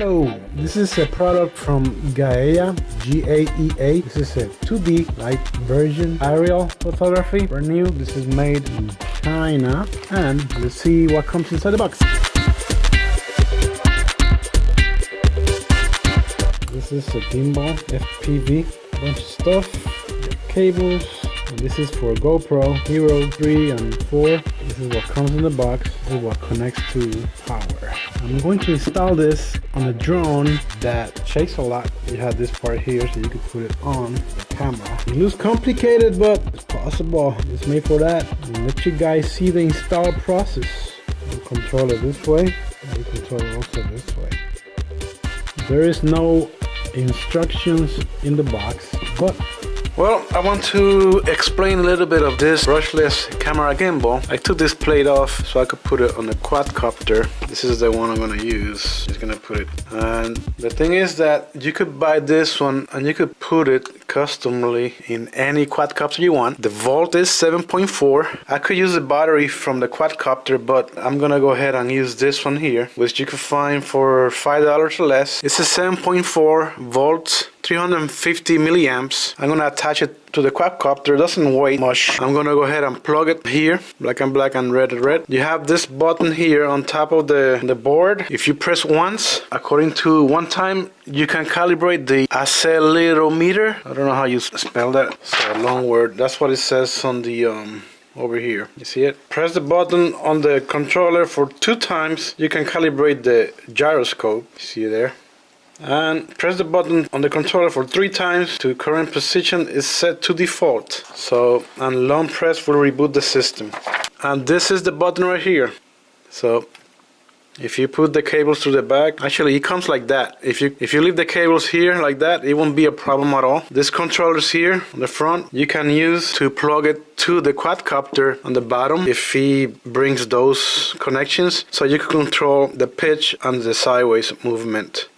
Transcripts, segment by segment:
Hello, this is a product from GAEA, G-A-E-A. This is a 2D light version aerial photography. Brand new. This is made in China. And let's see what comes inside the box. This is a gimbal, FPV, bunch of stuff, cables. And this is for GoPro Hero 3 and 4. This is what comes in the box. This is what connects to power. I'm going to install this on a drone that shakes a lot. You have this part here so you can put it on the camera. It looks complicated, but it's possible. It's made for that. I'll let you guys see the install process. You control it this way, and you control it also this way. There is no instructions in the box, but well, I want to explain a little bit of this brushless camera gimbal. I took this plate off so I could put it on the quadcopter. This is the one I'm gonna use. Just gonna put it. And the thing is that you could buy this one and you could put it customly in any quadcopter you want. The volt is 7.4. I could use the battery from the quadcopter, but I'm gonna go ahead and use this one here, which you can find for $5 or less. It's a 7.4 volts. 350 milliamps. I'm gonna attach it to the quadcopter. It doesn't weigh much. I'm gonna go ahead and plug it here, black and black and red and red. You have this button here on top of the board. If you press once, according to one time, you can calibrate the accelerometer. I don't know how you spell that. It's a long word. That's what it says on the over here. You see it? Press the button on the controller for 2 times. You can calibrate the gyroscope. See there? And press the button on the controller for 3 times to current position is set to default. So, and long press will reboot the system. And this is the button right here. So if you put the cables to the back, actually it comes like that. If you leave the cables here like that, it won't be a problem at all. This controller's here on the front, you can use to plug it to the quadcopter on the bottom if he brings those connections, so you can control the pitch and the sideways movement.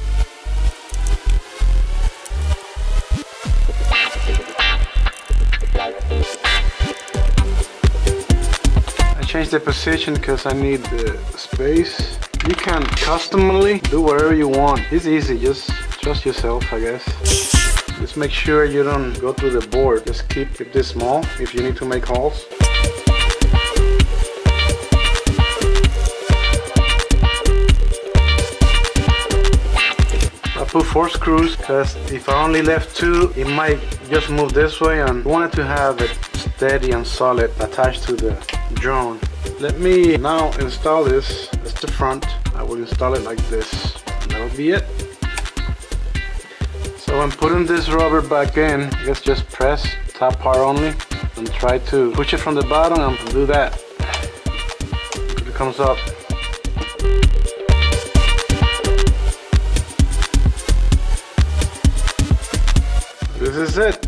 Change the position because I need the space. You can customly do whatever you want. It's easy, just trust yourself, I guess. Just make sure you don't go through the board. Just keep this small if you need to make holes. I put 4 screws because if I only left 2, it might just move this way, and I wanted to have it steady and solid attached to the drone. Let me now install this. That's the front. I will install it like this, and that'll be it. So I'm putting this rubber back in. I guess just press top part only and try to push it from the bottom and do that. It comes up. This is it.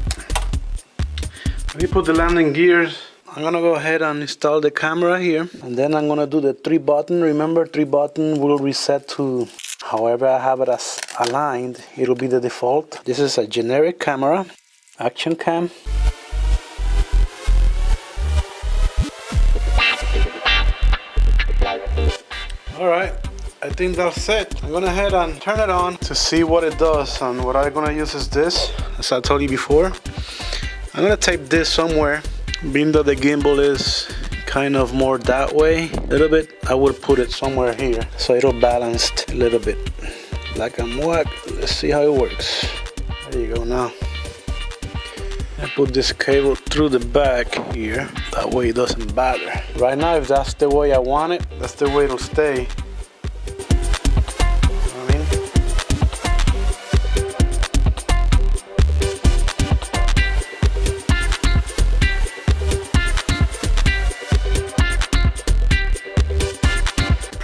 Let me put the landing gears. I'm gonna go ahead and install the camera here, and then I'm gonna do the 3 button. Remember, 3 button will reset to however I have it as aligned. It'll be the default. This is a generic camera, action cam. Alright, I think that's it. I'm gonna head and turn it on to see what it does, and what I'm gonna use is this, as I told you before. I'm gonna tape this somewhere. Being that the gimbal is kind of more that way a little bit, I would put it somewhere here so it'll balance a little bit. Black and white. Let's see how it works. There you go. Now I put this cable through the back here, that way it doesn't bother. Right now, if that's the way I want it, that's the way it'll stay.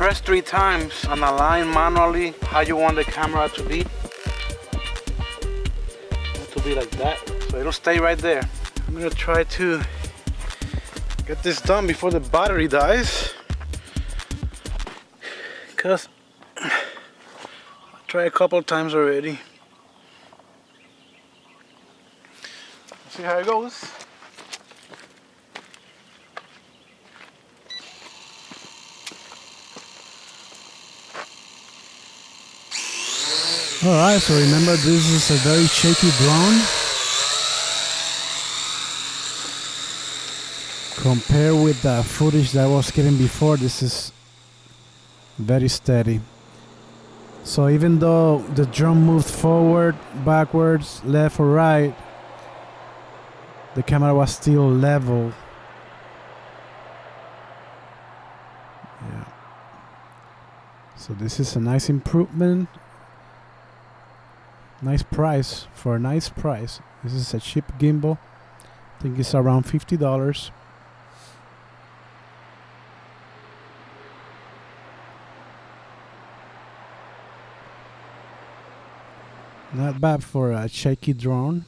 Press 3 times and align manually how you want the camera to be. To be like that, so it'll stay right there. I'm gonna try to get this done before the battery dies, because I tried a couple times already. See how it goes. Alright, so remember this is a very shaky drone. Compared with the footage that I was getting before, this is very steady. So even though the drone moved forward, backwards, left or right, the camera was still level. Yeah. So this is a nice improvement. Nice price for a nice price. This is a cheap gimbal. I think it's around $50. Not bad for a shaky drone.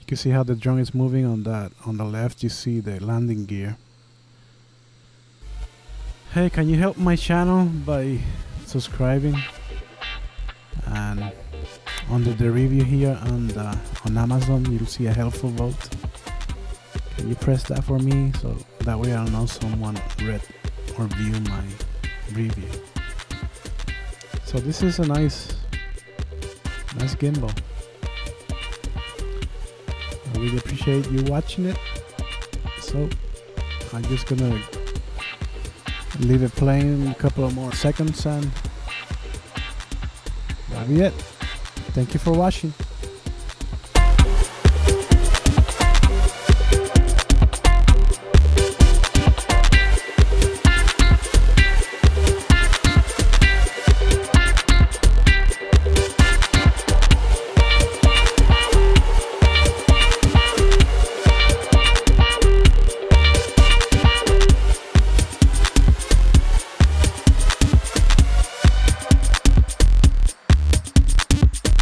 You can see how the drone is moving on that. On the left you see the landing gear. Hey, can you help my channel by subscribing? And under the review here on Amazon you'll see a helpful vote. Can you press that for me so that way I'll know someone read or viewed my review. So this is a nice gimbal. I really appreciate you watching it. So I'm just gonna leave it playing a couple of more seconds and that'll be it. Thank you for watching.